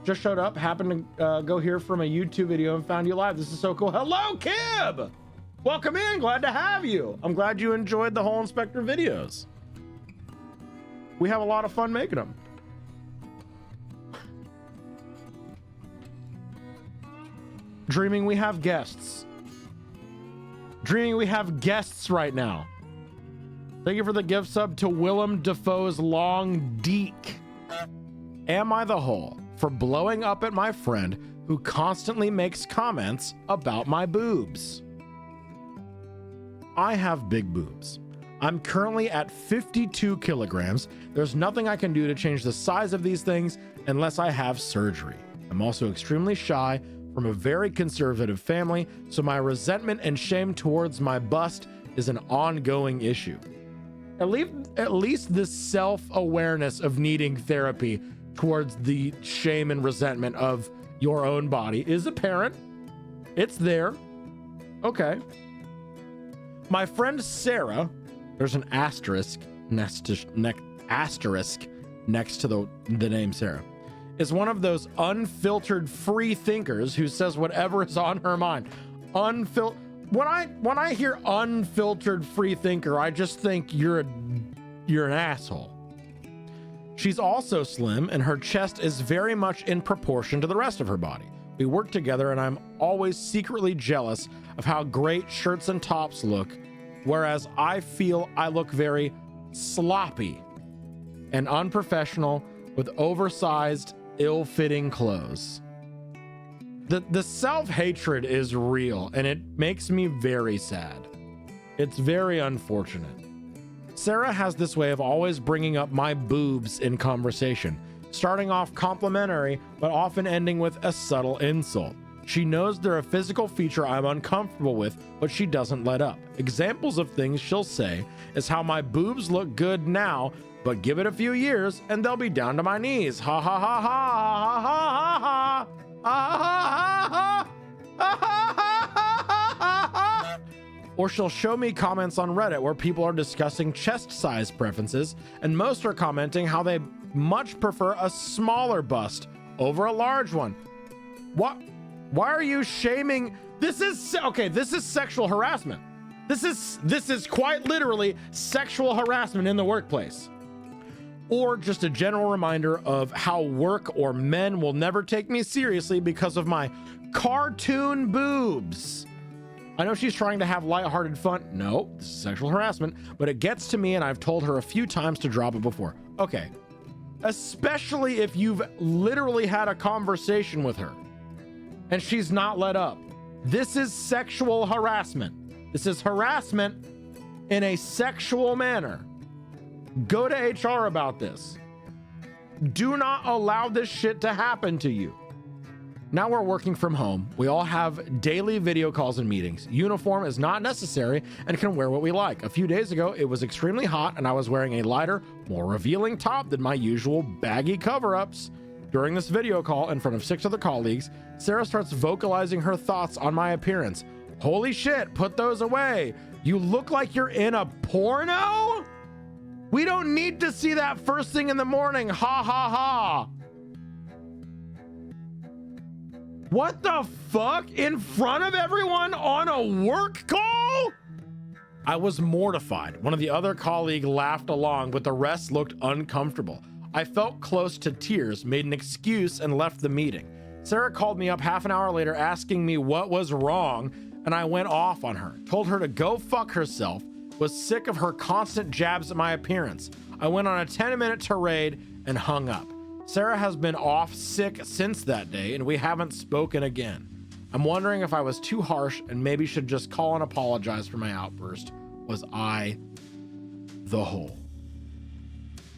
Just showed up, happened to go here from a YouTube video and found you live. This is so cool. Hello, Kib! Welcome in, glad to have you. I'm glad you enjoyed the whole Inspector videos. We have a lot of fun making them. Dreaming we have guests. Dreaming we have guests right now. Thank you for the gift sub to Willem Dafoe's Long Deek. Am I the hole for blowing up at my friend who constantly makes comments about my boobs? I have big boobs. I'm currently at 52 kilograms. There's nothing I can do to change the size of these things unless I have surgery. I'm also extremely shy from a very conservative family, so my resentment and shame towards my bust is an ongoing issue. At least the self-awareness of needing therapy towards the shame and resentment of your own body is apparent. It's there. Okay. My friend Sarah, there's an asterisk next to the name Sarah, is one of those unfiltered free thinkers who says whatever is on her mind. When I hear unfiltered free thinker, I just think you're an asshole. She's also slim and her chest is very much in proportion to the rest of her body. We work together and I'm always secretly jealous of how great shirts and tops look, whereas I feel I look very sloppy and unprofessional with oversized, ill-fitting clothes. The self-hatred is real and it makes me very sad. It's very unfortunate. Sarah has this way of always bringing up my boobs in conversation, starting off complimentary, but often ending with a subtle insult. She knows they're a physical feature I'm uncomfortable with, but she doesn't let up. Examples of things she'll say is how my boobs look good now, but give it a few years and they'll be down to my knees. Ha ha ha ha ha ha ha ha ha ha ha. Or she'll show me comments on Reddit where people are discussing chest size preferences, and most are commenting how they much prefer a smaller bust over a large one. What? Why are you shaming? This is sexual harassment. This is quite literally sexual harassment in the workplace. Or just a general reminder of how work or men will never take me seriously because of my cartoon boobs. I know she's trying to have lighthearted fun. No, this is sexual harassment, but it gets to me and I've told her a few times to drop it before. Okay, especially if you've literally had a conversation with her and she's not let up. This is sexual harassment. This is harassment in a sexual manner. Go to HR about this. Do not allow this shit to happen to you. Now we're working from home. We all have daily video calls and meetings. Uniform is not necessary and can wear what we like. A few days ago, it was extremely hot and I was wearing a lighter, more revealing top than my usual baggy cover-ups. During this video call in front of 6 other colleagues, Sarah starts vocalizing her thoughts on my appearance. Holy shit, put those away. You look like you're in a porno? We don't need to see that first thing in the morning. Ha ha ha. What the fuck? In front of everyone on a work call? I was mortified. One of the other colleagues laughed along, but the rest looked uncomfortable. I felt close to tears, made an excuse, and left the meeting. Sarah called me up half an hour later asking me what was wrong, and I went off on her. Told her to go fuck herself, was sick of her constant jabs at my appearance. I went on a 10-minute tirade and hung up. Sarah has been off sick since that day, and we haven't spoken again. I'm wondering if I was too harsh and maybe should just call and apologize for my outburst. Was I the hole?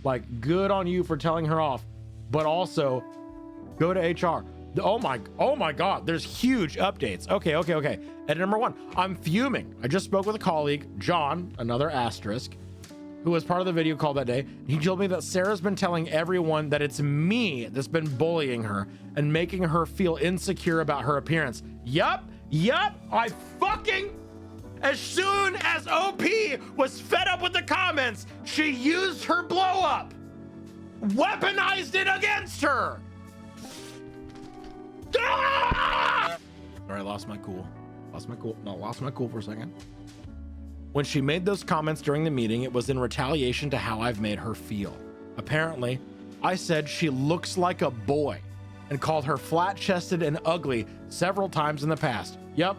Like, good on you for telling her off, but also go to HR. Oh my God, there's huge updates. Okay. Edit number 1, I'm fuming. I just spoke with a colleague, John, another asterisk, who was part of the video call that day. He told me that Sarah's been telling everyone that it's me that's been bullying her and making her feel insecure about her appearance. Yup, I fucking... As soon as OP was fed up with the comments, she used her blow up, weaponized it against her. Ah! Sorry, I lost my cool. Lost my cool for a second. When she made those comments during the meeting, it was in retaliation to how I've made her feel. Apparently, I said she looks like a boy and called her flat-chested and ugly several times in the past. Yep,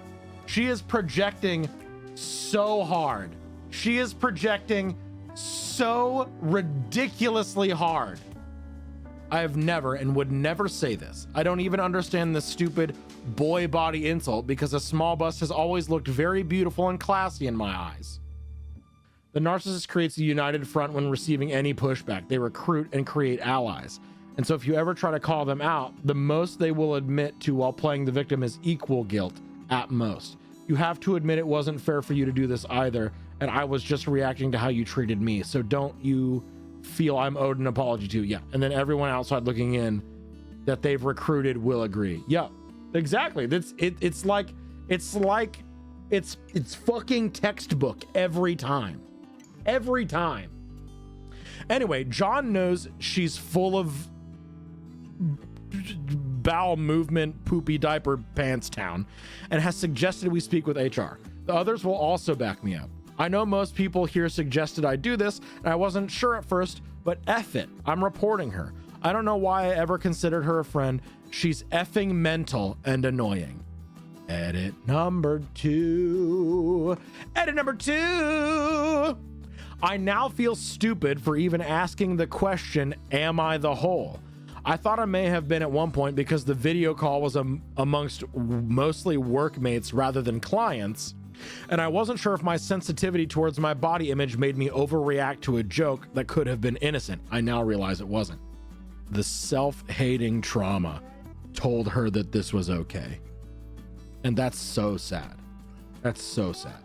she is projecting so hard. She is projecting so ridiculously hard. I have never and would never say this. I don't even understand the stupid boy body insult because a small bust has always looked very beautiful and classy in my eyes. The narcissist creates a united front when receiving any pushback. They recruit and create allies. And so if you ever try to call them out, the most they will admit to while playing the victim is equal guilt at most. You have to admit it wasn't fair for you to do this either, and I was just reacting to how you treated me. So don't you feel I'm owed an apology to? Yeah. And then everyone outside looking in that they've recruited will agree. Yeah, exactly. It's fucking textbook every time. Every time. Anyway, John knows she's full of bowel movement, poopy diaper pants town, and has suggested we speak with HR. The others will also back me up. I know most people here suggested I do this, and I wasn't sure at first, but F it. I'm reporting her. I don't know why I ever considered her a friend. She's effing mental and annoying. Edit number 2. Edit number 2. I now feel stupid for even asking the question, am I the whole? I thought I may have been at one point because the video call was amongst mostly workmates rather than clients, and I wasn't sure if my sensitivity towards my body image made me overreact to a joke that could have been innocent. I now realize it wasn't. The self-hating trauma told her that this was okay. And that's so sad. That's so sad.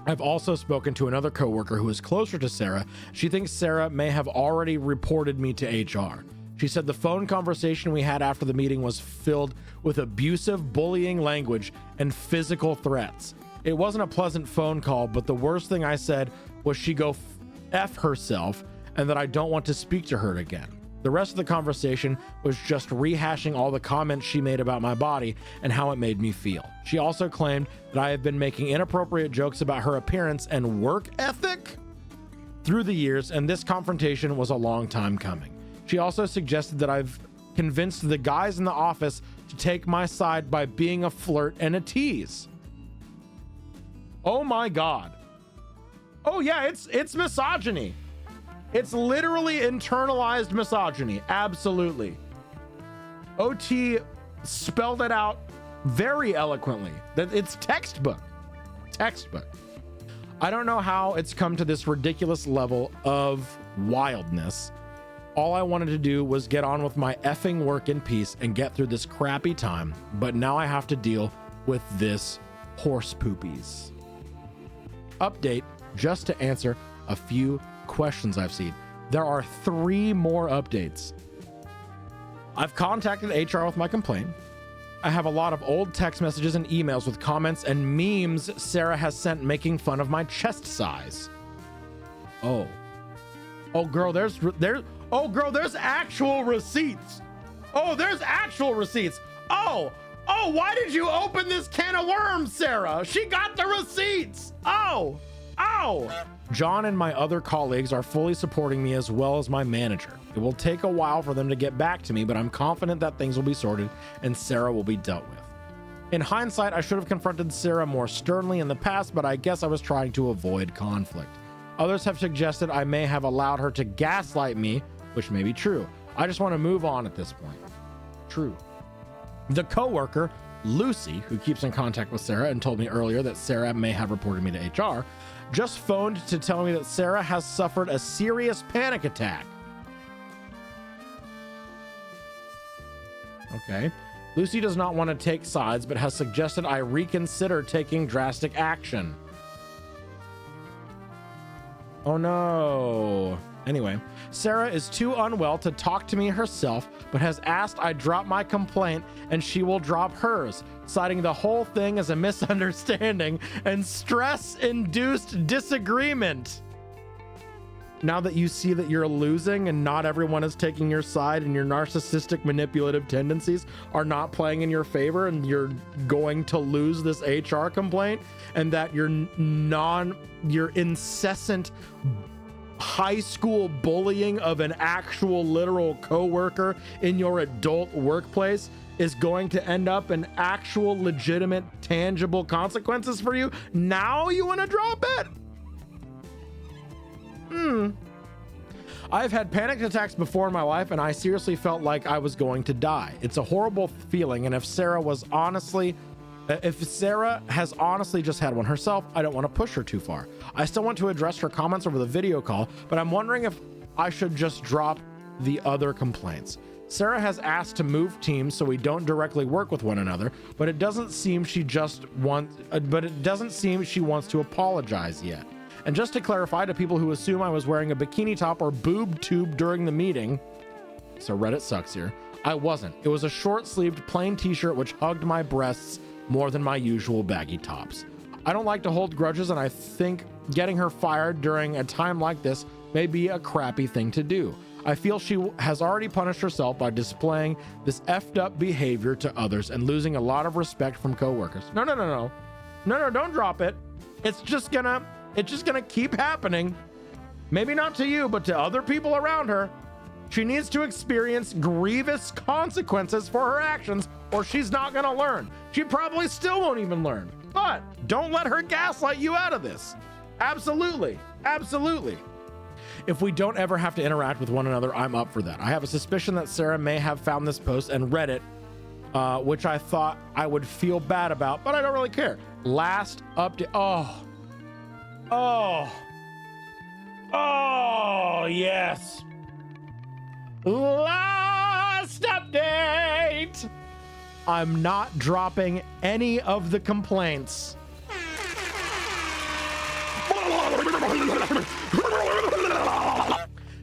I've also spoken to another coworker who is closer to Sarah. She thinks Sarah may have already reported me to HR. She said the phone conversation we had after the meeting was filled with abusive, bullying language and physical threats. It wasn't a pleasant phone call, but the worst thing I said was she go F herself and that I don't want to speak to her again. The rest of the conversation was just rehashing all the comments she made about my body and how it made me feel. She also claimed that I have been making inappropriate jokes about her appearance and work ethic through the years, and this confrontation was a long time coming. She also suggested that I've convinced the guys in the office to take my side by being a flirt and a tease. Oh my God. Oh yeah, it's misogyny. It's literally internalized misogyny. Absolutely. OT spelled it out very eloquently. That it's textbook. Textbook. I don't know how it's come to this ridiculous level of wildness. All I wanted to do was get on with my effing work in peace and get through this crappy time, but now I have to deal with this horse poopies. Update, just to answer a few questions I've seen. There are 3 more updates. I've contacted HR with my complaint. I have a lot of old text messages and emails with comments and memes Sarah has sent making fun of my chest size. Oh girl, there's actual receipts. There's actual receipts. Why did you open this can of worms, Sarah? She got the receipts. John and my other colleagues are fully supporting me as well as my manager. It will take a while for them to get back to me, but I'm confident that things will be sorted and Sarah will be dealt with. In hindsight, I should have confronted Sarah more sternly in the past, but I guess I was trying to avoid conflict. Others have suggested I may have allowed her to gaslight me, which may be true. I just want to move on at this point. True. The coworker, Lucy, who keeps in contact with Sarah and told me earlier that Sarah may have reported me to HR, just phoned to tell me that Sarah has suffered a serious panic attack. Okay. Lucy does not want to take sides, but has suggested I reconsider taking drastic action. Oh no. Anyway, Sarah is too unwell to talk to me herself, but has asked I drop my complaint and she will drop hers, citing the whole thing as a misunderstanding and stress-induced disagreement. now that you see that you're losing and not everyone is taking your side and your narcissistic manipulative tendencies are not playing in your favor and you're going to lose this HR complaint, and that your incessant high school bullying of an actual literal coworker in your adult workplace is going to end up in actual legitimate tangible consequences for you, now you want to drop it? I've had panic attacks before in my life, and I seriously felt like I was going to die. It's a horrible feeling, and if Sarah has honestly just had one herself, I don't want to push her too far. I still want to address her comments over the video call, but I'm wondering if I should just drop the other complaints. Sarah has asked to move teams so we don't directly work with one another, but it doesn't seem she wants to apologize yet. And just to clarify to people who assume I was wearing a bikini top or boob tube during the meeting, so Reddit sucks here, I wasn't. It was a short-sleeved plain t-shirt which hugged my breasts more than my usual baggy tops. I don't like to hold grudges, and I think getting her fired during a time like this may be a crappy thing to do. I feel she has already punished herself by displaying this effed up behavior to others and losing a lot of respect from coworkers. No, don't drop it. It's just gonna keep happening. Maybe not to you, but to other people around her. She needs to experience grievous consequences for her actions, or she's not gonna learn. She probably still won't even learn. But don't let her gaslight you out of this. Absolutely. If we don't ever have to interact with one another, I'm up for that. I have a suspicion that Sarah may have found this post and read it, which I thought I would feel bad about, but I don't really care. Last update. Oh, yes. Last update. I'm not dropping any of the complaints.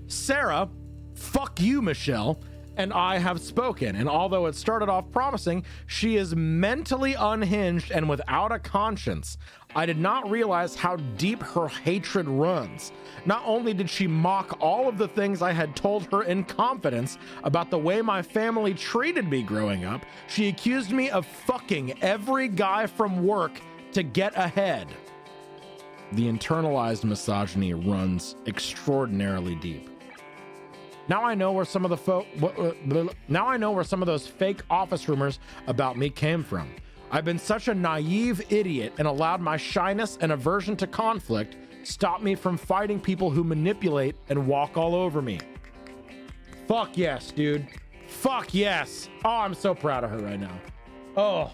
Sarah, fuck you, Michelle, and I have spoken, and although it started off promising, she is mentally unhinged and without a conscience. I did not realize how deep her hatred runs. Not only did she mock all of the things I had told her in confidence about the way my family treated me growing up, she accused me of fucking every guy from work to get ahead. The internalized misogyny runs extraordinarily deep. Now I know where some of those fake office rumors about me came from. I've been such a naive idiot and allowed my shyness and aversion to conflict stop me from fighting people who manipulate and walk all over me. Fuck yes, dude. Fuck yes. Oh, I'm so proud of her right now. Oh,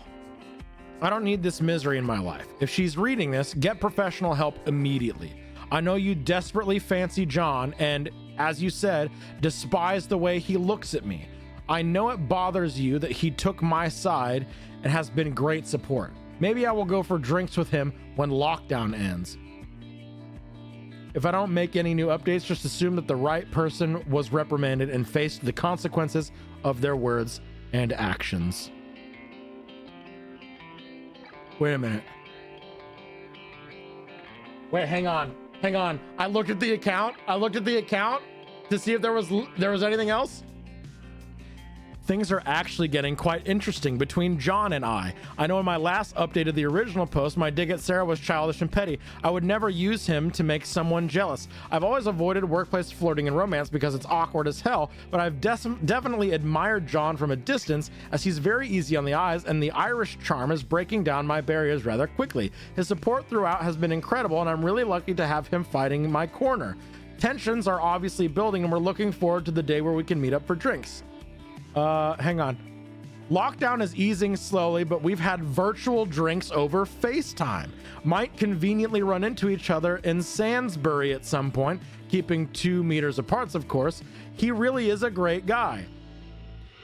I don't need this misery in my life. If she's reading this, get professional help immediately. I know you desperately fancy John and, as you said, despise the way he looks at me. I know it bothers you that he took my side and has been great support. Maybe I will go for drinks with him when lockdown ends. If I don't make any new updates, just assume that the right person was reprimanded and faced the consequences of their words and actions. Wait a minute. Wait, hang on. I looked at the account to see if there was anything else. Things are actually getting quite interesting between John and I. I know in my last update of the original post, my dig at Sarah was childish and petty. I would never use him to make someone jealous. I've always avoided workplace flirting and romance because it's awkward as hell, but I've definitely admired John from a distance as he's very easy on the eyes and the Irish charm is breaking down my barriers rather quickly. His support throughout has been incredible and I'm really lucky to have him fighting my corner. Tensions are obviously building and we're looking forward to the day where we can meet up for drinks. Hang on. Lockdown is easing slowly, but we've had virtual drinks over FaceTime. Might conveniently run into each other in Sainsbury at some point, keeping 2 meters apart, of course. He really is a great guy.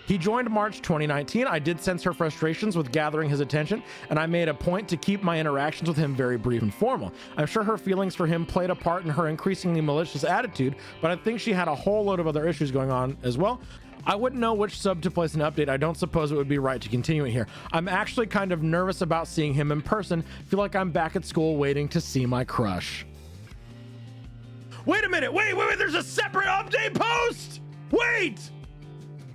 He joined March 2019. I did sense her frustrations with gathering his attention, and I made a point to keep my interactions with him very brief and formal. I'm sure her feelings for him played a part in her increasingly malicious attitude, but I think she had a whole load of other issues going on as well. I wouldn't know which sub to place an update. I don't suppose it would be right to continue it here. I'm actually kind of nervous about seeing him in person. Feel like I'm back at school waiting to see my crush. Wait a minute. Wait, there's a separate update post. Wait.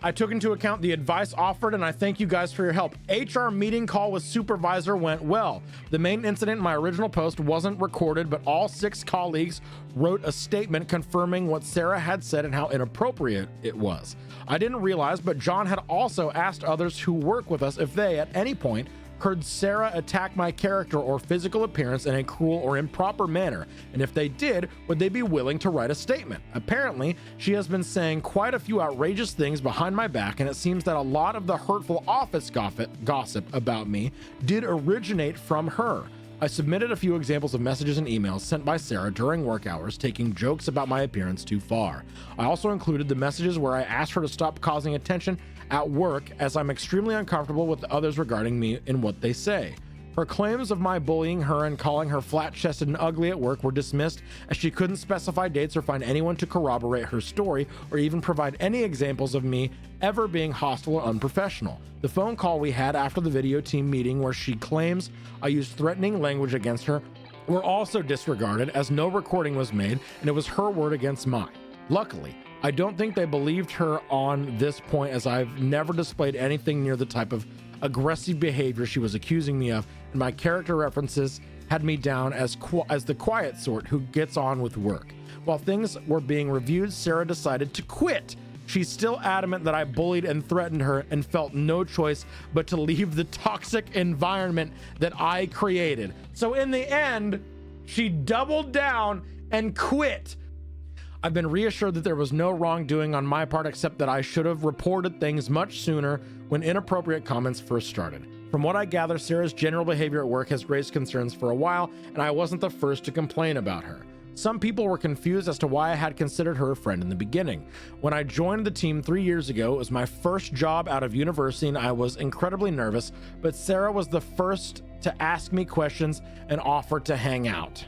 I took into account the advice offered, and I thank you guys for your help. HR meeting call with supervisor went well. The main incident in my original post wasn't recorded, but all 6 colleagues wrote a statement confirming what Sarah had said and how inappropriate it was. I didn't realize, but John had also asked others who work with us if they, at any point, heard Sarah attack my character or physical appearance in a cruel or improper manner, and if they did, would they be willing to write a statement? Apparently, she has been saying quite a few outrageous things behind my back, and it seems that a lot of the hurtful office gossip about me did originate from her. I submitted a few examples of messages and emails sent by Sarah during work hours, taking jokes about my appearance too far. I also included the messages where I asked her to stop causing attention at work, as I'm extremely uncomfortable with others regarding me and what they say. Her claims of my bullying her and calling her flat-chested and ugly at work were dismissed, as she couldn't specify dates or find anyone to corroborate her story or even provide any examples of me ever being hostile or unprofessional. The phone call we had after the video team meeting where she claims I used threatening language against her were also disregarded, as no recording was made and it was her word against mine. Luckily, I don't think they believed her on this point, as I've never displayed anything near the type of aggressive behavior she was accusing me of, and my character references had me down as the quiet sort who gets on with work. While things were being reviewed, Sarah decided to quit. She's still adamant that I bullied and threatened her and felt no choice but to leave the toxic environment that I created. So in the end, she doubled down and quit. I've been reassured that there was no wrongdoing on my part, except that I should have reported things much sooner when inappropriate comments first started. From what I gather, Sarah's general behavior at work has raised concerns for a while, and I wasn't the first to complain about her. Some people were confused as to why I had considered her a friend in the beginning. When I joined the team 3 years ago, it was my first job out of university and I was incredibly nervous, but Sarah was the first to ask me questions and offer to hang out.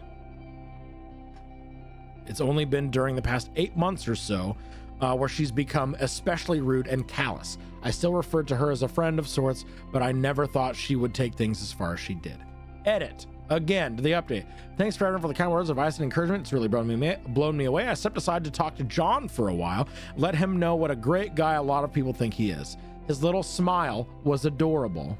It's only been during the past 8 months or so where she's become especially rude and callous. I still referred to her as a friend of sorts, but I never thought she would take things as far as she did. Edit. Again, to the update. Thanks for everyone for the kind words of advice and encouragement. It's really blown me away. I stepped aside to talk to John for a while, let him know what a great guy a lot of people think he is. His little smile was adorable.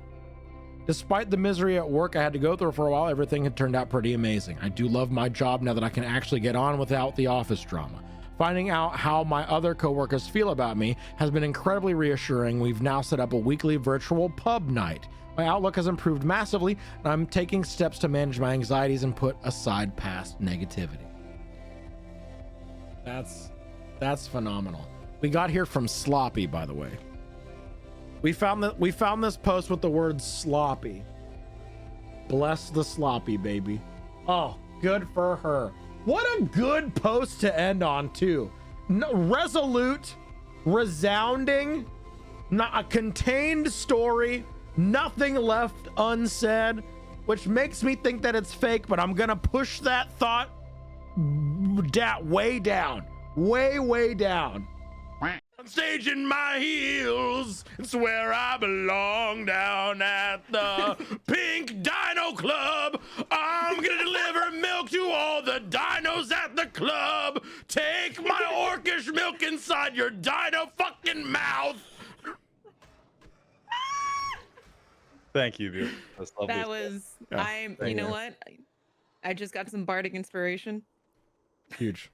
Despite the misery at work I had to go through for a while, everything had turned out pretty amazing. I do love my job now that I can actually get on without the office drama. Finding out how my other coworkers feel about me has been incredibly reassuring. We've now set up a weekly virtual pub night. My outlook has improved massively, and I'm taking steps to manage my anxieties and put aside past negativity. That's phenomenal. We got here from Sloppy, by the way. We found this post with the word sloppy. Bless the sloppy, baby. Oh, good for her. What a good post to end on, too. No, resolute, resounding, not a contained story, nothing left unsaid, which makes me think that it's fake, but I'm gonna push that thought way down, way down. I'm staging my heels. It's where I belong, down at the Pink Dino Club. I'm gonna deliver milk to all the dinos at the club. Take my orcish milk inside your dino fucking mouth. Thank you, dude. That's lovely. That was, you know what? I just got some bardic inspiration. Huge.